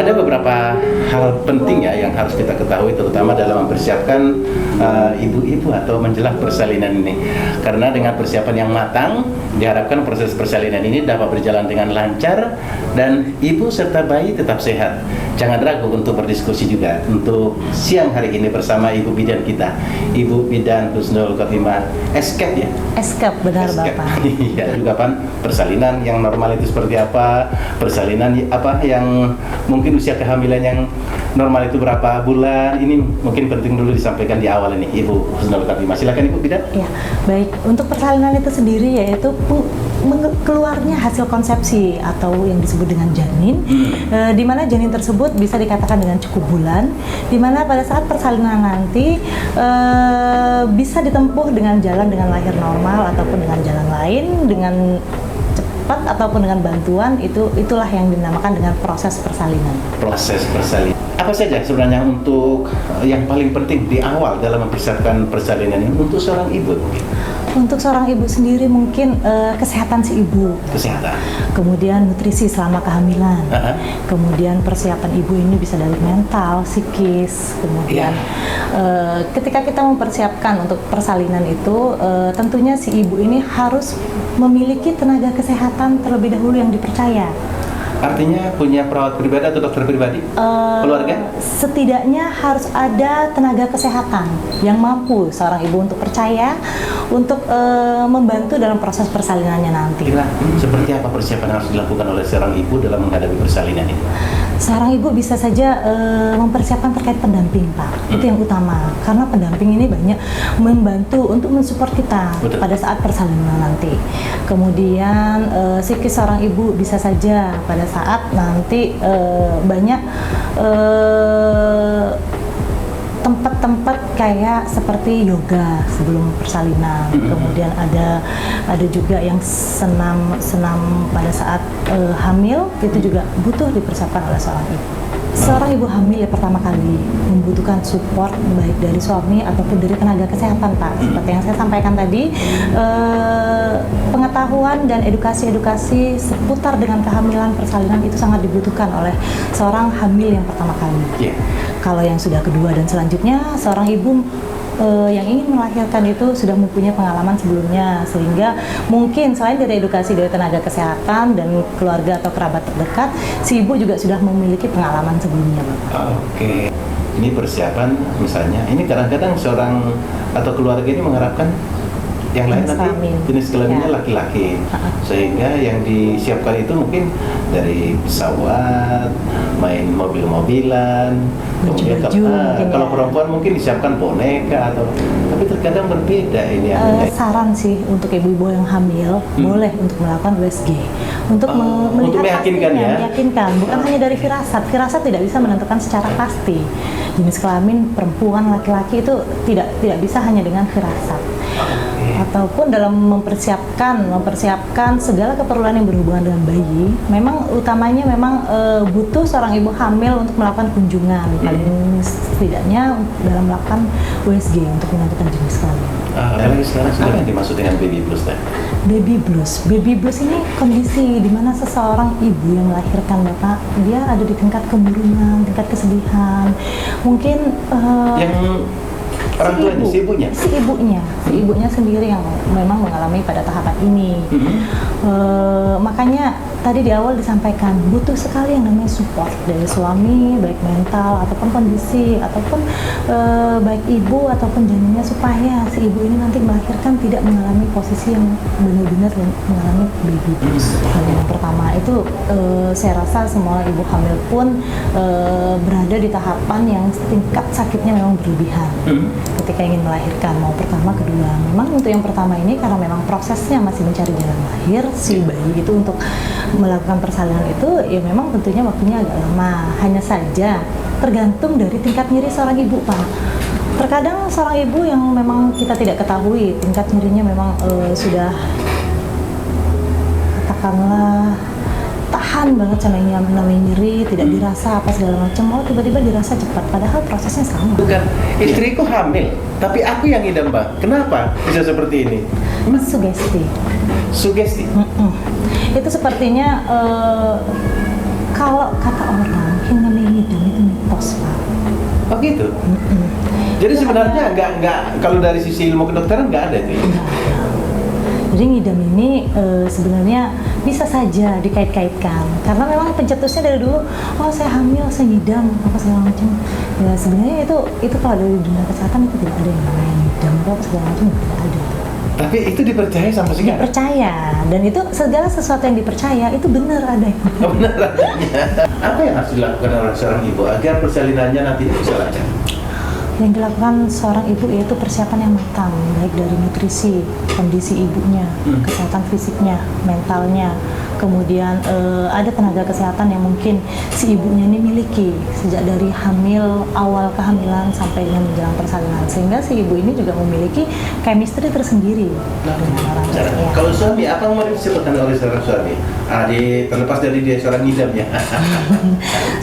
Ada beberapa hal penting ya yang harus kita ketahui, terutama dalam mempersiapkan ibu-ibu atau menjelang persalinan ini. Karena dengan persiapan yang matang, diharapkan proses persalinan ini dapat berjalan dengan lancar dan ibu serta bayi tetap sehat. Jangan ragu untuk berdiskusi juga untuk siang hari ini bersama Ibu Bidan kita, Ibu Bidan Husnul Khotimah SCAP ya? SCAP, benar Bapak. Iya, juga kan persalinan yang normal itu seperti apa, persalinan apa yang mungkin usia kehamilan yang normal itu berapa bulan, ini mungkin penting dulu disampaikan di awal ini Ibu Husnul Khotimah. Silakan Ibu Bidan. Ya, baik. Untuk persalinan itu sendiri yaitu keluarnya hasil konsepsi atau yang disebut dengan janin, di mana janin tersebut bisa dikatakan dengan cukup bulan, di mana pada saat persalinan nanti bisa ditempuh dengan jalan dengan lahir normal ataupun dengan jalan lain, dengan cepat ataupun dengan bantuan, itulah yang dinamakan dengan proses persalinan. Proses persalinan. Apa saja sebenarnya untuk yang paling penting di awal dalam mempersiapkan persalinan ini untuk seorang ibu? Untuk seorang ibu sendiri mungkin kesehatan si ibu. Kesehatan. Kemudian nutrisi selama kehamilan. Kemudian persiapan ibu ini bisa dari mental, psikis. Kemudian ketika kita mempersiapkan untuk persalinan itu, tentunya si ibu ini harus memiliki tenaga kesehatan terlebih dahulu yang dipercaya. Artinya punya perawat pribadi atau dokter pribadi? Keluarga? Setidaknya harus ada tenaga kesehatan yang mampu seorang ibu untuk percaya untuk membantu dalam proses persalinannya nanti. Seperti apa persiapan yang harus dilakukan oleh seorang ibu dalam menghadapi persalinan ini? Seorang ibu bisa saja mempersiapkan terkait pendamping, Pak. Itu yang utama. Karena pendamping ini banyak membantu untuk mensupport kita pada saat persalinan nanti. Kemudian psikis seorang ibu bisa saja pada saat nanti banyak tempat-tempat kayak seperti yoga sebelum persalinan. Kemudian ada juga yang senam pada saat hamil, itu juga butuh dipersiapkan oleh seorang ibu. Seorang ibu hamil pertama kali membutuhkan support baik dari suami ataupun dari tenaga kesehatan, Pak. Seperti yang saya sampaikan tadi, pengetahuan dan edukasi seputar dengan kehamilan persalinan itu sangat dibutuhkan oleh seorang hamil yang pertama kali. Kalau yang sudah kedua dan selanjutnya, seorang ibu yang ingin melahirkan itu sudah mempunyai pengalaman sebelumnya, sehingga mungkin selain dari edukasi dari tenaga kesehatan dan keluarga atau kerabat terdekat, si ibu juga sudah memiliki pengalaman sebelumnya, Bapak. Oke. Ini persiapan misalnya, ini kadang-kadang seorang atau keluarga ini mengharapkan yang lain nanti jenis kelaminnya laki-laki, sehingga yang disiapkan itu mungkin dari pesawat, main mobil-mobilan, kemudian kalau perempuan mungkin disiapkan boneka atau, tapi terkadang berbeda ini. Saran sih untuk ibu-ibu yang hamil boleh untuk melakukan USG untuk melihat meyakinkan, bukan hanya dari firasat tidak bisa menentukan secara pasti jenis kelamin perempuan laki-laki itu tidak bisa hanya dengan firasat. Ataupun dalam mempersiapkan segala keperluan yang berhubungan dengan bayi, memang utamanya butuh seorang ibu hamil untuk melakukan kunjungan, paling setidaknya dalam melakukan USG untuk menentukan jenis kelamin. Sekarang sudah yang dimaksud dengan baby blues teh? Baby blues ini kondisi di mana seseorang ibu yang melahirkan, Bapak, dia ada di tingkat kemurungan, tingkat kesedihan, mungkin yang orang tuanya, si ibunya sendiri yang memang mengalami pada tahapan ini. Makanya tadi di awal disampaikan butuh sekali yang namanya support dari suami, baik mental ataupun kondisi ataupun baik ibu ataupun janinnya, supaya si ibu ini nanti melahirkan tidak mengalami posisi yang benar-benar mengalami baby blues. Yang pertama itu saya rasa semua ibu hamil pun berada di tahapan yang tingkat sakitnya memang berlebihan ketika ingin melahirkan, mau pertama, kedua. Memang untuk yang pertama ini karena memang prosesnya masih mencari jalan lahir si bayi itu, untuk melakukan persalinan itu ya memang tentunya waktunya agak lama. Hanya saja tergantung dari tingkat nyeri seorang ibu, Pak. Terkadang seorang ibu yang memang kita tidak ketahui tingkat nyerinya memang sudah katakanlah tahan banget sama yang namanya nyeri, tidak dirasa apa segala macam, tiba-tiba dirasa cepat, padahal prosesnya sama. Bukan, istriku hamil, tapi aku yang idam, Mbak. Kenapa bisa seperti ini? Sugesti? Itu sepertinya kalau kata orang yang namanya itu. Jadi sebenarnya nggak kalau dari sisi ilmu kedokteran nggak ada itu. Ya? Jadi ngidam ini sebenarnya bisa saja dikait-kaitkan karena memang pencetusnya dari dulu, oh saya hamil, saya ngidam, apa segala macam. Ya sebenarnya itu kalau dari dunia kesehatan itu tidak ada yang namanya ngidam, apa segala macam tidak ada. Tapi itu dipercaya sama sekarang? Dipercaya, dan itu segala sesuatu yang dipercaya itu benar adanya. Oh, benar adanya. Apa yang harus dilakukan oleh seorang ibu agar persalinannya nanti bisa lancar? Yang dilakukan seorang ibu yaitu persiapan yang matang, baik dari nutrisi, kondisi ibunya, kesehatan fisiknya, mentalnya, kemudian ada tenaga kesehatan yang mungkin si ibunya ini miliki sejak dari hamil, awal kehamilan sampai dengan menjelang persalinan, sehingga si ibu ini juga memiliki chemistry tersendiri dengan orang lain. Kalau suami, apa yang mau disebutkan oleh seorang suami? Terlepas dari dia seorang ngidam ya.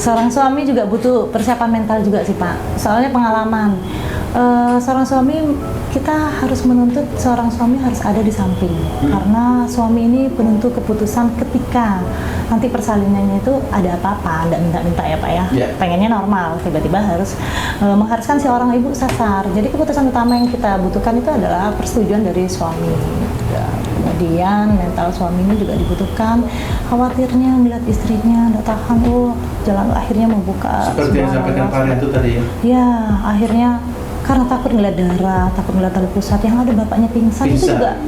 Seorang suami juga butuh persiapan mental juga sih Pak, soalnya pengalaman. Seorang suami, kita harus menuntut seorang suami harus ada di samping karena suami ini penentu keputusan ketika nanti persalinannya itu ada apa-apa, nggak minta-minta ya Pak ya, pengennya normal, tiba-tiba harus mengharuskan si orang ibu sasar. Jadi keputusan utama yang kita butuhkan itu adalah persetujuan dari suami. Kemudian mental suami ini juga dibutuhkan, khawatirnya melihat istrinya nggak tahan, jalan akhirnya membuka. Seperti yang disampaikan Pak itu tadi ya? Ya, akhirnya karena takut ngeliat darah, takut ngeliat tali pusat, yang ada bapaknya pingsan. Itu juga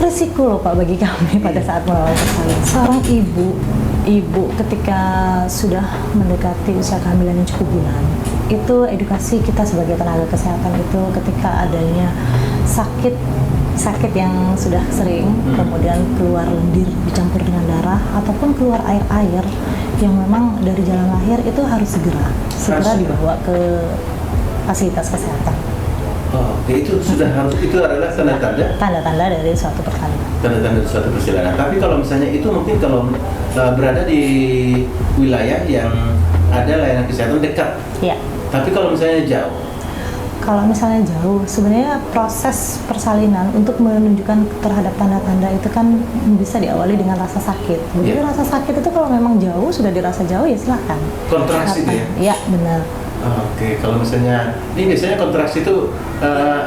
risiko loh Pak bagi kami pada saat melawan persalinan. Seorang ibu ketika sudah mendekati usia kehamilan yang cukup bulan, itu edukasi kita sebagai tenaga kesehatan itu ketika adanya sakit yang sudah sering, kemudian keluar lendir dicampur dengan darah, ataupun keluar air-air yang memang dari jalan lahir, itu harus segera dibawa ke fasilitas kesehatan. Itu adalah tanda-tanda dari suatu persalinan. Tanda-tanda dari suatu persalinan. Tapi kalau misalnya itu mungkin kalau berada di wilayah yang ada layanan kesehatan dekat. Iya. Tapi kalau misalnya jauh. Kalau misalnya jauh, sebenarnya proses persalinan untuk menunjukkan terhadap tanda-tanda itu kan bisa diawali dengan rasa sakit. Jadi rasa sakit itu kalau memang jauh, sudah dirasa jauh ya silakan. Kontraksi itu ya? Iya, benar. Oke, kalau misalnya, ini biasanya kontraksi itu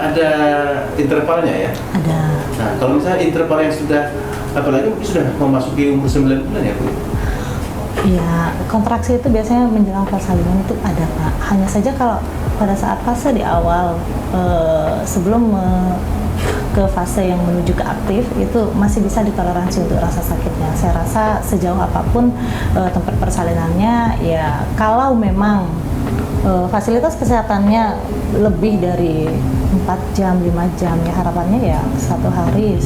ada intervalnya ya? Ada. Nah, kalau misalnya interval yang sudah, apalagi mungkin sudah memasuki umur 9 bulan ya Bu? Iya, kontraksi itu biasanya menjelang persalinan itu ada Pak. Hanya saja kalau pada saat fase di awal, sebelum ke fase yang menuju ke aktif, itu masih bisa ditoleransi untuk rasa sakitnya. Saya rasa sejauh apapun tempat persalinannya, ya kalau memang fasilitas kesehatannya lebih dari 4 jam, 5 jam, ya harapannya ya 1 hari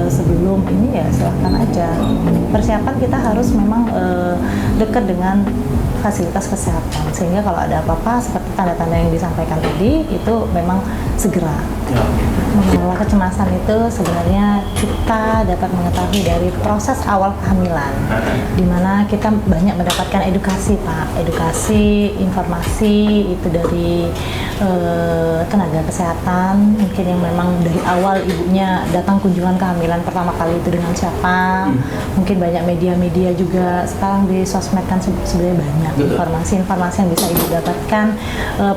sebelum ini ya silahkan aja. Persiapan kita harus memang dekat dengan fasilitas kesehatan, sehingga kalau ada apa-apa seperti tanda-tanda yang disampaikan tadi, itu memang segera. Mengelola kecemasan itu sebenarnya kita dapat mengetahui dari proses awal kehamilan, di mana kita banyak mendapatkan edukasi Pak, edukasi, informasi itu dari tenaga kesehatan, mungkin yang memang dari awal ibunya datang kunjungan kehamilan pertama kali itu dengan siapa, mungkin banyak media-media juga sekarang di sosmed kan sebenarnya banyak informasi-informasi yang bisa ibu dapatkan,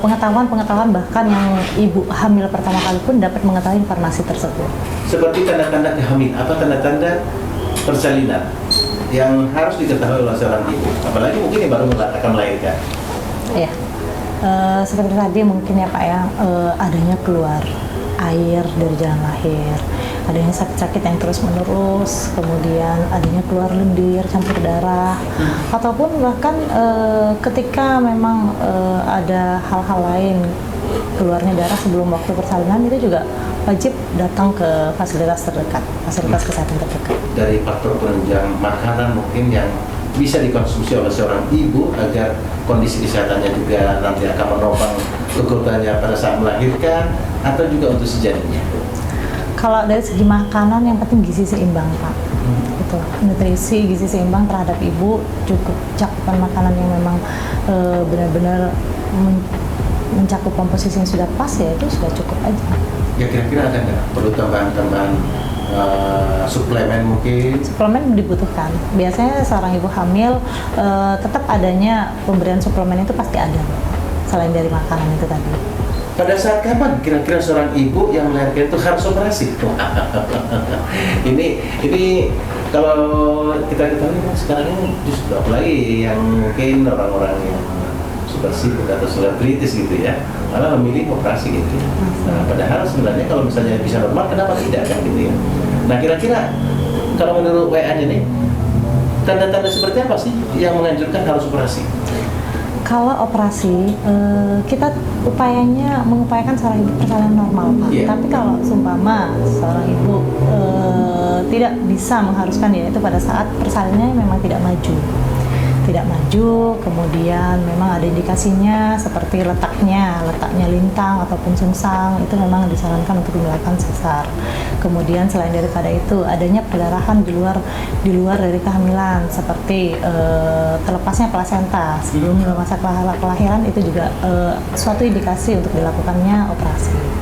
pengetahuan-pengetahuan bahkan yang ibu hamil pertama kali pun dapat mengetahui informasi tersebut. Seperti tanda-tanda kehamilan, apa tanda-tanda persalinan yang harus diketahui oleh seorang ibu, apalagi mungkin yang baru akan melahirkan? Iya. Seperti tadi mungkin ya Pak ya, adanya keluar air dari jalan lahir, adanya sakit-sakit yang terus menerus, kemudian adanya keluar lendir campur darah, ataupun bahkan ketika memang ada hal-hal lain, keluarnya darah sebelum waktu persalinan, itu juga wajib datang ke fasilitas terdekat, fasilitas kesehatan terdekat. Dari faktor penunjang makanan mungkin yang bisa dikonsumsi oleh seorang ibu agar kondisi kesehatannya juga nanti akan menopang kegugurannya pada saat melahirkan, atau juga untuk sejadinya. Kalau dari segi makanan, yang penting gizi seimbang Pak. Itu nutrisi, gizi seimbang terhadap ibu, cukup cakupan makanan yang memang benar-benar mencakup komposisi yang sudah pas, ya itu sudah cukup aja. Ya kira-kira ada nggak perlu tambahan-tambahan suplemen mungkin? Suplemen dibutuhkan. Biasanya seorang ibu hamil tetap adanya pemberian suplemen itu pasti ada. selain dari makanan itu tadi. Pada saat kapan kira-kira seorang ibu yang melahirkan itu harus operasi? ini kalau kita ketahui kan sekarang ini justru apalagi yang mungkin orang-orang yang super sibuk atau selebritis gitu ya, malah memilih operasi gitu. Nah, padahal sebenarnya kalau misalnya bisa normal, kenapa tidak kan gitu ya? Nah, kira-kira kalau menurut WA-nya nih, tanda-tanda seperti apa sih yang menganjurkan harus operasi? Kalau operasi, kita mengupayakan seorang ibu persalinan normal, Pak. Yeah. Tapi kalau seumpama seorang ibu tidak bisa mengharuskan dia itu pada saat persalinannya memang tidak maju, kemudian memang ada indikasinya seperti letaknya lintang ataupun sungsang, itu memang disarankan untuk dilakukan sesar. Kemudian selain daripada itu, adanya perdarahan di luar dari kehamilan seperti terlepasnya plasenta sebelum masa kelahiran, itu juga suatu indikasi untuk dilakukannya operasi.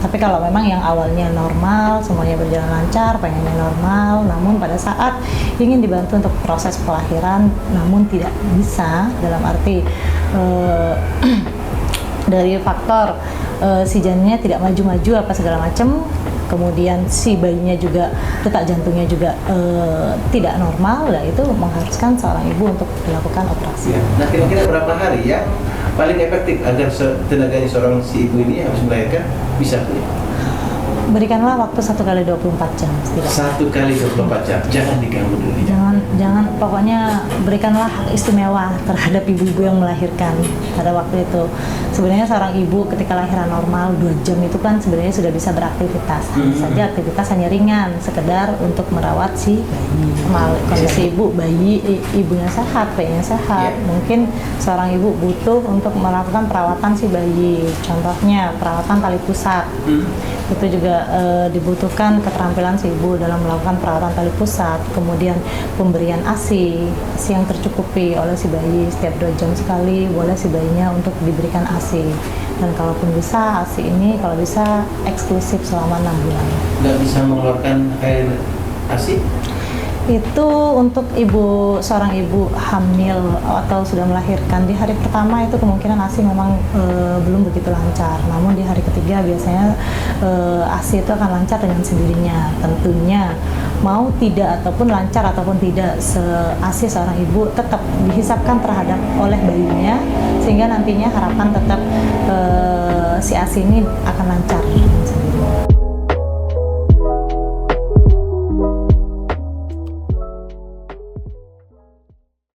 Tapi kalau memang yang awalnya normal, semuanya berjalan lancar, pengennya normal, namun pada saat ingin dibantu untuk proses kelahiran, namun tidak bisa, dalam arti dari faktor si janinnya tidak maju-maju apa segala macam, kemudian si bayinya juga, detak jantungnya juga tidak normal, ya itu mengharuskan seorang ibu untuk dilakukan operasi. Nah, kira-kira berapa hari yang paling efektif agar tenaganya seorang si ibu ini harus melahirkan bisa pulih? Berikanlah waktu 1 kali 24 jam setidaknya. 1 kali 24 jam, jangan diganggu dulu. Jangan, pokoknya berikanlah hak istimewa terhadap ibu-ibu yang melahirkan pada waktu itu. Sebenarnya seorang ibu ketika lahiran normal 2 jam itu kan sebenarnya sudah bisa beraktivitas. Hanya saja aktivitas hanya ringan, sekedar untuk merawat si bayi. Kondisi ibunya sehat, bayinya sehat. Mungkin seorang ibu butuh untuk melakukan perawatan si bayi. Contohnya perawatan tali pusat. Itu juga dibutuhkan keterampilan si ibu dalam melakukan perawatan tali pusat, kemudian pemberian ASI yang tercukupi oleh si bayi setiap 2 jam sekali, boleh si bayinya untuk diberikan ASI. Dan kalaupun bisa, ASI ini kalau bisa eksklusif selama 6 bulan. Nggak bisa mengeluarkan air ASI? Itu untuk seorang ibu hamil atau sudah melahirkan di hari pertama, itu kemungkinan ASI memang belum begitu lancar. Namun di hari ketiga biasanya ASI itu akan lancar dengan sendirinya. Tentunya mau tidak ataupun lancar ataupun tidak, ASI seorang ibu tetap dihisapkan terhadap oleh bayinya, sehingga nantinya harapan tetap si ASI ini akan lancar dengan sendirinya.